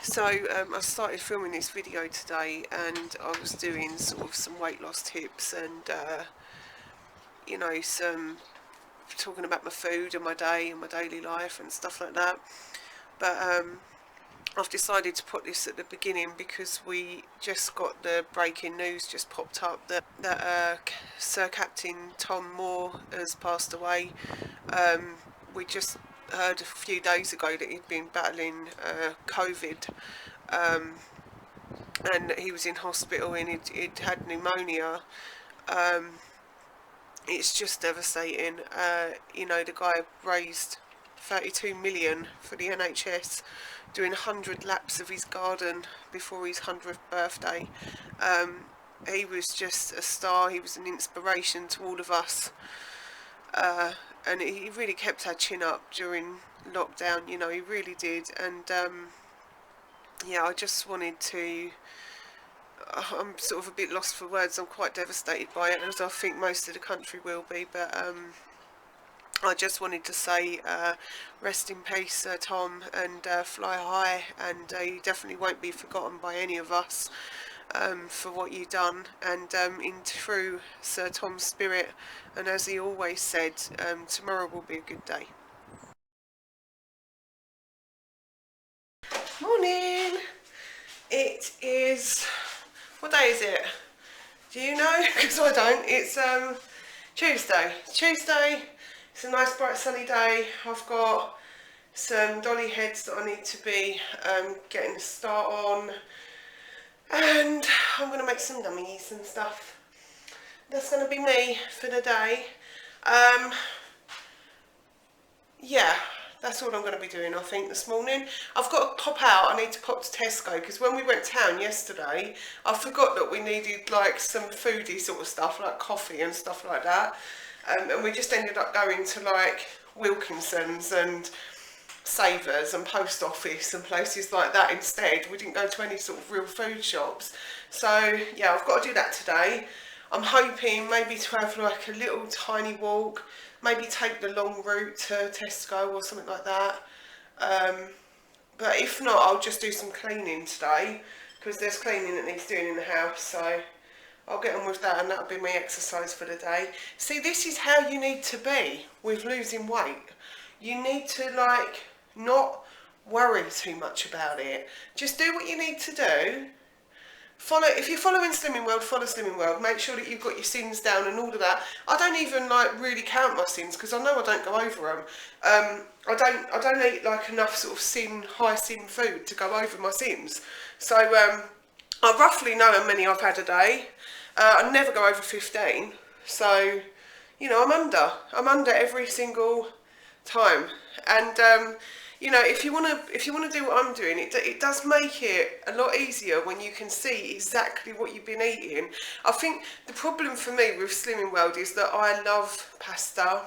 So I started filming this video today, and I was doing sort of some weight loss tips and some talking about my food and my day and my daily life and stuff like that. But I've decided to put this at the beginning because we just got the breaking news just popped up that Sir Captain Tom Moore has passed away. We just heard a few days ago that he'd been battling COVID, and he was in hospital and he'd had pneumonia. It's just devastating. The guy raised 32 million for the NHS, doing 100 laps of his garden before his 100th birthday. He was just a star. He was an inspiration to all of us, and he really kept our chin up during lockdown. He really did. And I just wanted to. I'm sort of a bit lost for words. I'm quite devastated by it, as I think most of the country will be. But I just wanted to say, rest in peace, Tom, and fly high. And you definitely won't be forgotten by any of us for what you've done. And in true Sir Tom's spirit, and as he always said, tomorrow will be a good day. Morning. It is. What day is it? Do you know? Because I don't. It's Tuesday. It's a nice bright sunny day. I've got some dolly heads that I need to be getting a start on, and I'm going to make some dummies and stuff. That's going to be me for the day. Yeah, that's all I'm going to be doing, I think, this morning. I've got to pop out. I need to pop to Tesco, because when we went town yesterday, I forgot that we needed like some foodie sort of stuff, like coffee and stuff like that. And we just ended up going to like Wilkinson's and Savers and Post Office and places like that instead. We didn't go to any sort of real food shops. So yeah, I've got to do that today. I'm hoping maybe to have like a little tiny walk, maybe take the long route to Tesco or something like that. But if not, I'll just do some cleaning today, because there's cleaning that needs doing in the house. So I'll get on with that, and that'll be my exercise for the day. See, this is how you need to be with losing weight. You need to like not worry too much about it. Just do what you need to do. If you're following Slimming World, follow Slimming World. Make sure that you've got your sins down and all of that. I don't even like really count my sins, because I know I don't go over them. I don't eat like enough sort of high sin food to go over my sins. So I roughly know how many I've had a day. I never go over 15. So I'm under every single time. And if you want to do what I'm doing, it does make it a lot easier when you can see exactly what you've been eating. I think the problem for me with Slimming World is that I love pasta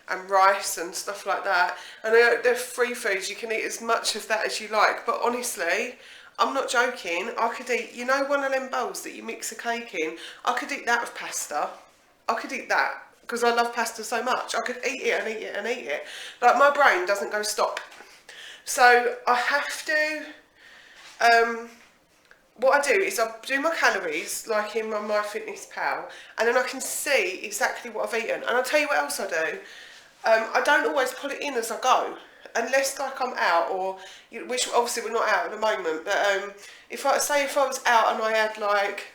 and rice and stuff like that, and they're free foods. You can eat as much of that as you like, but honestly, I'm not joking. I could eat, one of them bowls that you mix a cake in. I could eat that with pasta. I could eat that because I love pasta so much. I could eat it and eat it and eat it. Like, my brain doesn't go stop. So I have to, what I do is I do my calories like in my MyFitnessPal, and then I can see exactly what I've eaten. And I'll tell you what else I do. I don't always put it in as I go, unless like I'm out, or which obviously we're not out at the moment. But if I was out and I had like,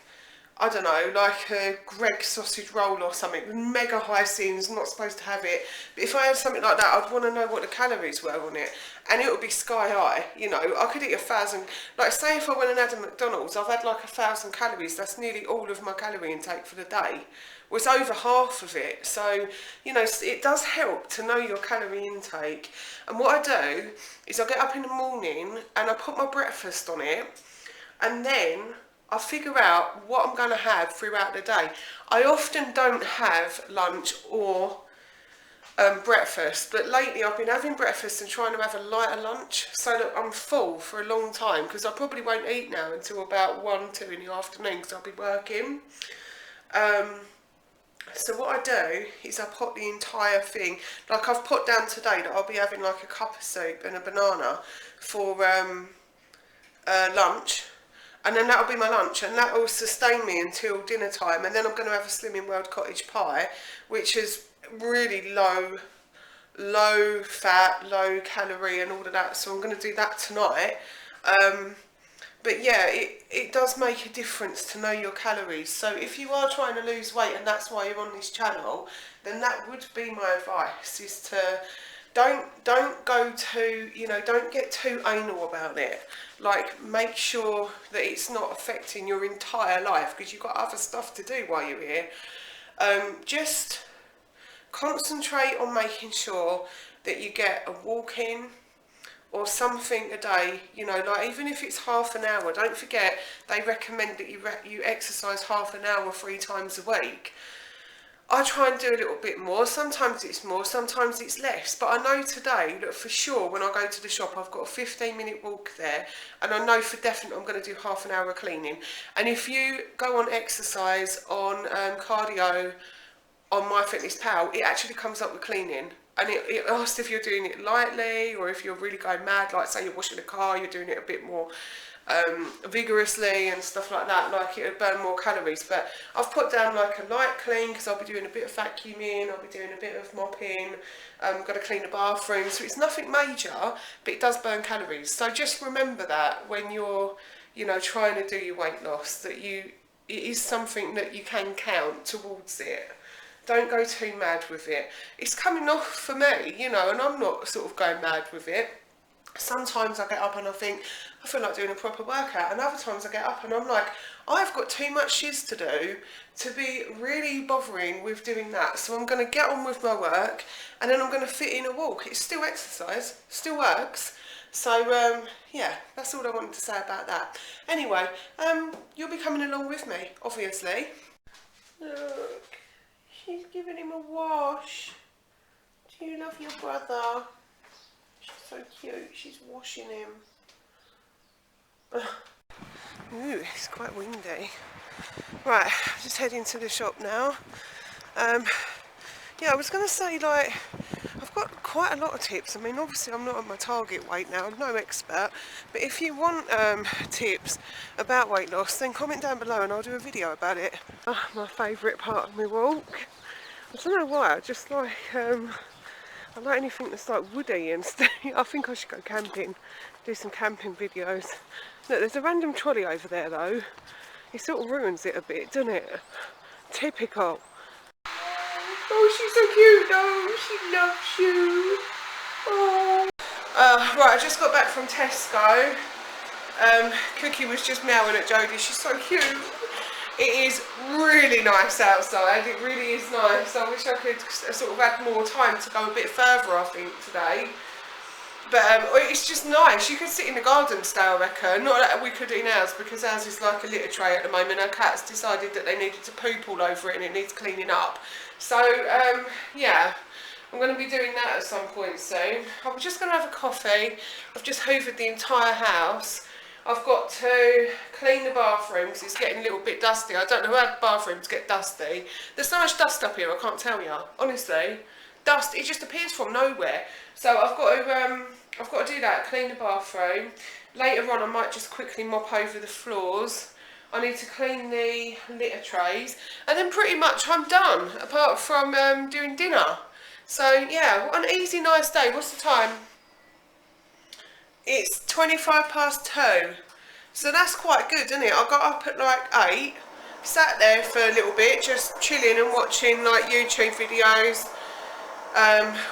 I don't know, like a Greggs sausage roll or something with mega high sins, not supposed to have it. But if I had something like that, I'd want to know what the calories were on it. And it would be sky high, I could eat 1,000, like say if I went and had a McDonald's, I've had like 1,000 calories. That's nearly all of my calorie intake for the day. Well, it's over half of it. So, it does help to know your calorie intake. And what I do is I get up in the morning and I put my breakfast on it, and then I figure out what I'm going to have throughout the day. I often don't have lunch or breakfast, but lately I've been having breakfast and trying to have a lighter lunch so that I'm full for a long time, because I probably won't eat now until about 1, 2 in the afternoon, because I'll be working. So what I do is I pot the entire thing, like I've put down today that I'll be having like a cup of soup and a banana for lunch, and then that'll be my lunch, and that will sustain me until dinner time. And then I'm going to have a Slimming World cottage pie, which is really low fat, low calorie and all of that, so I'm going to do that tonight. But yeah, it does make a difference to know your calories. So if you are trying to lose weight and that's why you're on this channel, then that would be my advice, is to don't go too, you know, don't get too anal about it. Like, make sure that it's not affecting your entire life, because you've got other stuff to do while you're here. Just concentrate on making sure that you get a walk in or something a day, you know, like even if it's half an hour. Don't forget, they recommend that you exercise half an hour 3 times a week. I try and do a little bit more. Sometimes it's more, sometimes it's less. But I know today that for sure when I go to the shop, I've got a 15-minute walk there, and I know for definite I'm going to do half an hour of cleaning. And if you go on exercise, on cardio, on MyFitnessPal, it actually comes up with cleaning. And it asks if you're doing it lightly, or if you're really going mad, like say you're washing a car, you're doing it a bit more vigorously and stuff like that, like it would burn more calories. But I've put down like a light clean, because I'll be doing a bit of vacuuming, I'll be doing a bit of mopping, I've got to clean the bathroom, so it's nothing major, but it does burn calories. So just remember that when you're, you know, trying to do your weight loss, that it is something that you can count towards it. Don't go too mad with it. It's coming off for me, you know, and I'm not sort of going mad with it. Sometimes I get up and I think, I feel like doing a proper workout, and other times I get up and I'm like, I've got too much shiz to do to be really bothering with doing that. So I'm going to get on with my work, and then I'm going to fit in a walk. It's still exercise, still works. So yeah, that's all I wanted to say about that. Anyway, you'll be coming along with me, obviously. Look. She's giving him a wash. Do you love your brother? She's so cute. She's washing him. Ooh, it's quite windy. Right, I'm just heading to the shop now. Yeah, I was going to say, like, I've got quite a lot of tips. I mean, obviously I'm not at my target weight now, I'm no expert, but if you want tips about weight loss, then comment down below and I'll do a video about it. My favourite part of my walk. I don't know why, I just like, I like anything that's like woody and stuff. I think I should go camping, do some camping videos. Look, there's a random trolley over there though. It sort of ruins it a bit, doesn't it? Typical. Oh, she's so cute though, she loves you. Oh. Right, I just got back from Tesco. Cookie was just meowing at Jodie, she's so cute. It is really nice outside, it really is nice. I wish I could sort of add more time to go a bit further, I think, today. But it's just nice. You could sit in the garden today, I reckon. Not that we could in ours, because ours is like a litter tray at the moment. Our cats decided that they needed to poop all over it and it needs cleaning up. So, yeah, I'm going to be doing that at some point soon. I'm just going to have a coffee. I've just hoovered the entire house. I've got to clean the bathroom because it's getting a little bit dusty. I don't know how bathrooms get dusty. There's so much dust up here, I can't tell you. Honestly, dust, it just appears from nowhere. So I've got to do that, clean the bathroom. Later on I might just quickly mop over the floors. I need to clean the litter trays. And then pretty much I'm done, apart from doing dinner. So yeah, what an easy, nice day. What's the time? It's 2:25 so that's quite good, isn't it? I got up at like 8, sat there for a little bit, just chilling and watching like YouTube videos,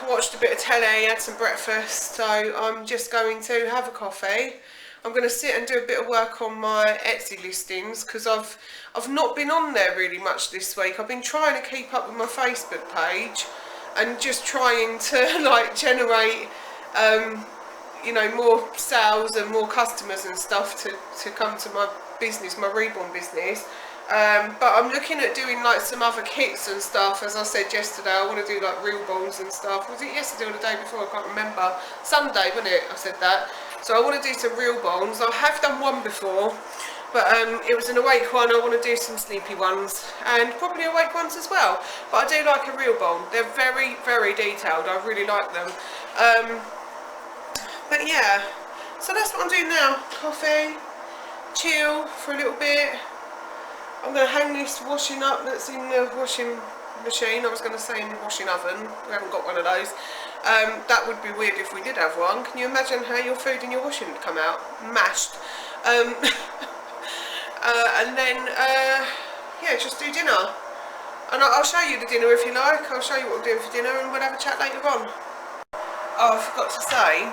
watched a bit of telly, had some breakfast, so I'm just going to have a coffee. I'm going to sit and do a bit of work on my Etsy listings, because I've not been on there really much this week. I've been trying to keep up with my Facebook page and just trying to like generate you know, more sales and more customers and stuff to come to my business, my reborn business. But I'm looking at doing like some other kits and stuff. As I said yesterday, I want to do like real balls and stuff. Was it yesterday or the day before? I can't remember. Sunday, wasn't it? I said that. So I want to do some real balls. I have done one before, but it was an awake one. I want to do some sleepy ones and probably awake ones as well. But I do like a real bowl. They're very, very detailed. I really like them. But yeah, so that's what I'm doing now. Coffee, chill for a little bit. I'm going to hang this washing up that's in the washing machine. I was going to say in the washing oven. We haven't got one of those. That would be weird if we did have one. Can you imagine how your food in your washing would come out? Mashed. And then, yeah, just do dinner. And I'll show you the dinner if you like. I'll show you what we're doing for dinner and we'll have a chat later on. Oh, I forgot to say,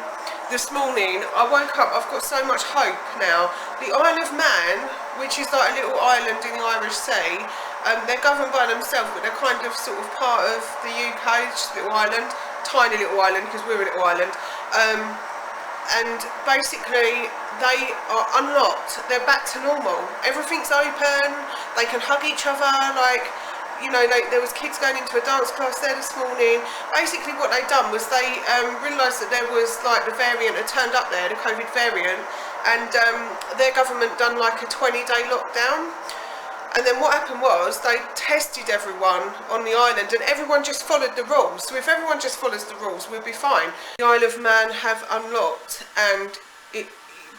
this morning I woke up, I've got so much hope now. The Isle of Man, which is like a little island in the Irish Sea, they're governed by themselves, but they're kind of sort of part of the UK, just a little island, tiny little island because we're a little island. And basically they are unlocked, they're back to normal. Everything's open, they can hug each other, like, you know, there was kids going into a dance class there this morning. Basically what they'd done was they realised that there was like the variant had turned up there, the COVID variant, and their government done like a 20-day lockdown. And then what happened was they tested everyone on the island and everyone just followed the rules. So if everyone just follows the rules, we'll be fine. The Isle of Man have unlocked, and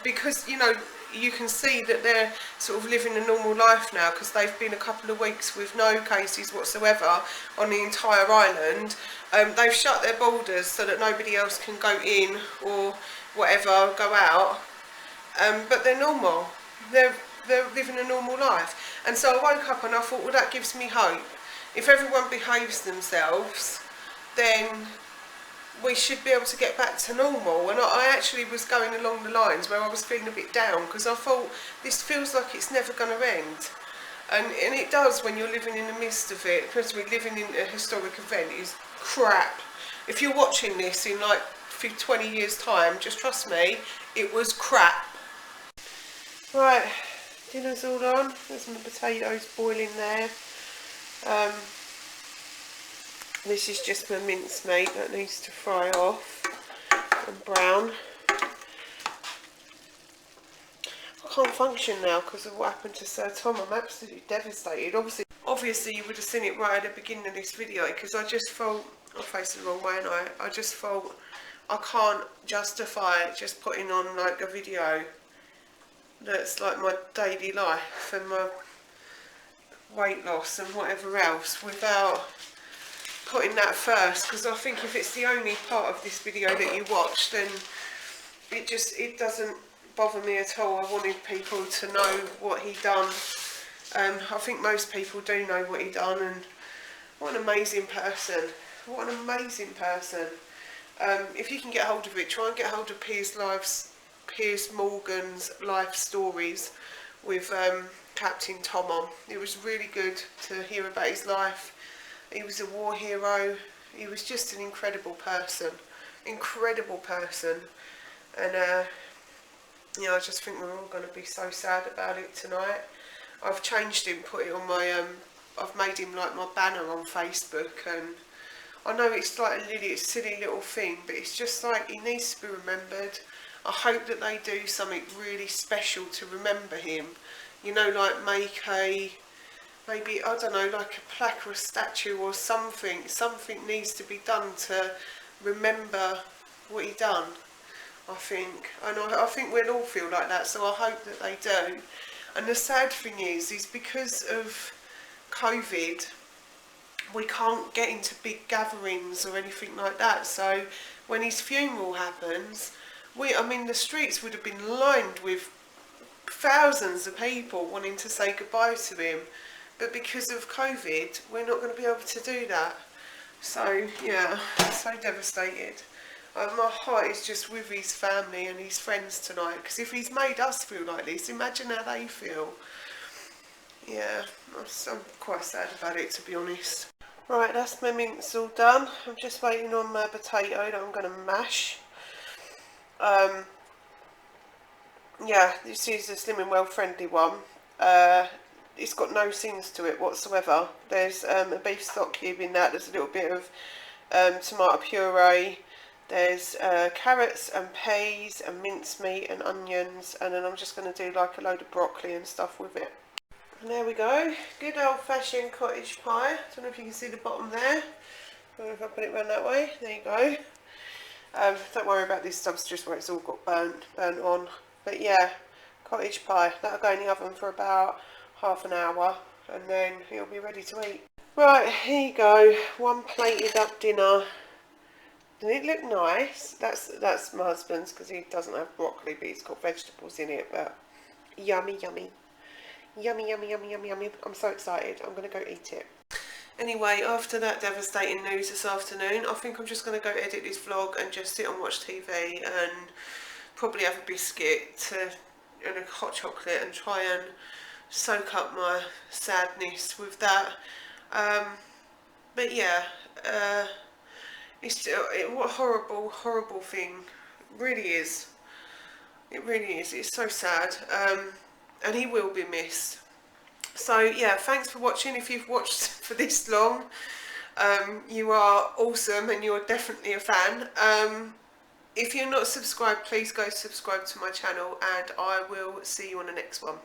because, you know, you can see that they're sort of living a normal life now because they've been a couple of weeks with no cases whatsoever on the entire island. They've shut their borders so that nobody else can go in or whatever, go out. But they're normal. They're living a normal life. And so I woke up and I thought, well, that gives me hope. If everyone behaves themselves, then we should be able to get back to normal. And I actually was going along the lines where I was feeling a bit down because I thought this feels like it's never going to end. And it does when you're living in the midst of it, especially living in a historic event is crap. If you're watching this in like 20 years time, just trust me, it was crap. Right, dinner's all on. There's my potatoes boiling there. This is just my mincemeat that needs to fry off and brown. I can't function now because of what happened to Sir Tom. I'm absolutely devastated. Obviously you would have seen it right at the beginning of this video because I just felt, I'm facing the wrong way and I just felt I can't justify just putting on like a video that's like my daily life and my weight loss and whatever else without putting that first, because I think if it's the only part of this video that you watch, then it doesn't bother me at all. I wanted people to know what he done. I think most people do know what he done, and what an amazing person. What an amazing person. If you can get hold of it, try and get hold of Piers Morgan's life stories with Captain Tom on. It was really good to hear about his life. He was a war hero. He was just an incredible person. Incredible person. And you know, I just think we're all going to be so sad about it tonight. I've changed him, put it on my I've made him like my banner on Facebook, and I know it's like a silly little thing, but it's just like he needs to be remembered. I hope that they do something really special to remember him. You know, like make maybe, I don't know, like a plaque or a statue or something. Something needs to be done to remember what he done, I think. And I think we'll all feel like that, so I hope that they do. And the sad thing is because of COVID, we can't get into big gatherings or anything like that. So when his funeral happens, I mean, the streets would have been lined with thousands of people wanting to say goodbye to him. But because of COVID, we're not going to be able to do that. So, yeah, so devastated. My heart is just with his family and his friends tonight. Because if he's made us feel like this, imagine how they feel. Yeah, I'm quite sad about it, to be honest. Right, that's my mince all done. I'm just waiting on my potato that I'm going to mash. Yeah, this is a Slim and Well friendly one. It's got no sins to it whatsoever. There's a beef stock cube in that. There's a little bit of tomato puree. There's carrots and peas and mincemeat and onions, and then I'm just going to do like a load of broccoli and stuff with it. And there we go. Good old-fashioned cottage pie. I don't know if you can see the bottom there. If I put it around that way, there you go. Don't worry about this stuff, it's just where it's all got burnt on. But yeah, cottage pie. That'll go in the oven for about half an hour and then it'll be ready to eat. Right, here you go, one plated up dinner. Doesn't it look nice? That's my husband's because he doesn't have broccoli, but he's got vegetables in it. But yummy, yummy. Yummy, yummy, yummy, yummy, yummy. I'm so excited. I'm going to go eat it. Anyway, after that devastating news this afternoon, I think I'm just going to go edit this vlog and just sit and watch TV and probably have a biscuit and a hot chocolate and try and soak up my sadness with that. But yeah, what a horrible, horrible thing. It really is. It really is. It's so sad. And he will be missed. So yeah, thanks for watching. If you've watched for this long, you are awesome and you're definitely a fan. If you're not subscribed, please go subscribe to my channel and I will see you on the next one.